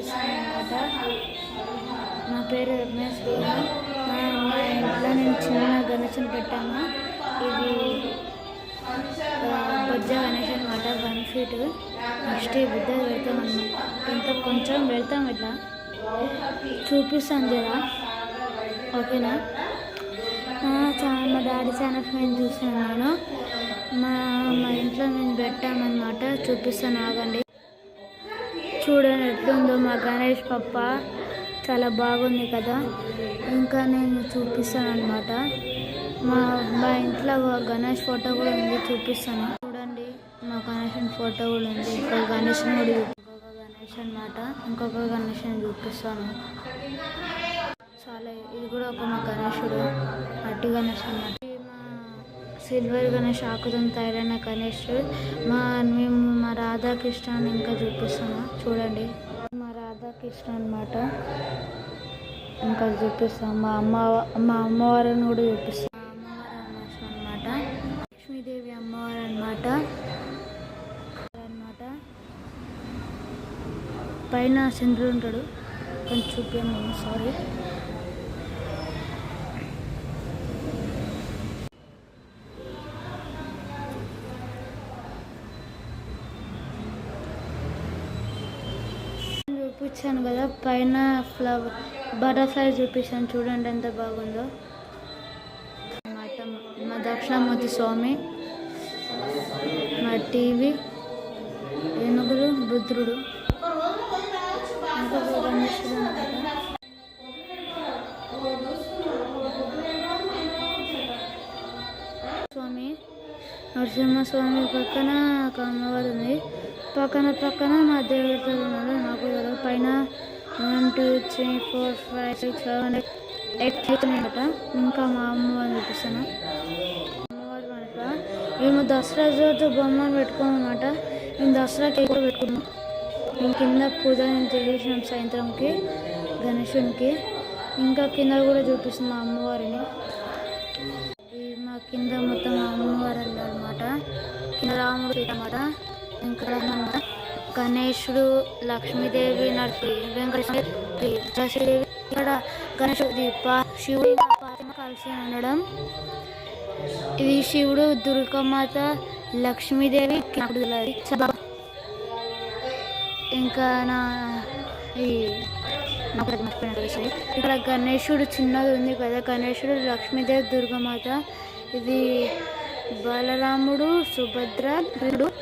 చూపిస్తాను అనమాట. నా పేరు రమేష్. మా ఇంట్లో నేను చిన్న గణేశుని పెట్టాను. ఇది బొజ్జ గణేష్ అనమాట, 1 feet. నెక్స్ట్ ఈ బుద్ధ పెడతాం అనమాట. ఇంకా కొంచెం పెడతాం, ఇట్లా చూపిస్తాను జరా, ఓకేనా. మా డాడీ ఛానల్స్ నేను చూసాను నేను. మా ఇంట్లో మేము పెట్టామన్నమాట, చూపిస్తాను ఆగండి. చూడండి ఎట్లుందో మా గణేష్ పప్ప, చాలా బాగుంది కదా. ఇంకా నేను చూపిస్తాను అనమాట. మా ఇంట్లో గణేష్ ఫోటో కూడా ఉంది, చూపిస్తాను చూడండి. మా గణేష్ ఫోటో కూడా ఉంది. ఇంకొక గణేష్ కూడా, ఇంకొక గణేష్ అనమాట. ఇంకొక గణేష్ చూపిస్తాను. చాలా ఇది కూడా ఒక మా గణేశుడు, మట్టి గణేష్ అనమాట. మా సిల్వర్ గణేష్, ఆకుతో తయారైన గణేష్. మేము మా రాధాకృష్ణ ఇంకా చూపిస్తాను చూడండి. మా రాధాకృష్ణ అనమాట. ఇంకా చూపిస్తాం మా అమ్మవారిని కూడా చూపిస్తాం. అమ్మవారు అనమాట, లక్ష్మీదేవి అమ్మవారు అనమాట. పైన చంద్రుడు ఉంటాడు, కొంచెం చూపాను, సారీ. చూపించాను కదా, పైన ఫ్లవర్ బటర్ఫ్లై చూపించాను, చూడండి ఎంత బాగుందో. మా దక్షిణామూర్తి స్వామి, మా టీవీ, ఏనుగులు, బుద్ధుడు, ఇంకొక గణేశుడు అనమాట. స్వామి నరసింహస్వామి పక్కన ఒక అమ్మవారు ఉంది. పక్కన మా దేవతలు ఉన్నారు, నాకు పైన 1 2 3 4 5 6 7 8 అనమాట. ఇంకా మా అమ్మవారిని చూపిస్తాను. అమ్మవారు అనమాట. మేము దసరా రోజు బొమ్మను పెట్టుకోమన్నమాట. మేము దసరాకి ఎక్కువ పెట్టుకున్నాం. మేము కింద పూజ చేసేసినాం సాయంత్రంకి గణేశునికి. ఇంకా కింద కూడా చూపిస్తున్నాం మా అమ్మవారిని. మా కింద మొత్తం మా అమ్మవారు అన్నమాట. కింద రాముడు అన్నమాట. ఇంకా గణేశుడు, లక్ష్మీదేవి, వెంకటేశ్వరి, ఇక్కడ గణేశుడి శివుడు కలిసి ఉండడం. ఇది శివుడు, దుర్గమాత, లక్ష్మీదేవి, ఇంకా ఇక్కడ గణేశుడు చిన్నది ఉంది కదా, గణేశుడు, లక్ష్మీదేవి, దుర్గమాత. ఇది బలరాముడు, సుభద్ర, కృష్ణుడు.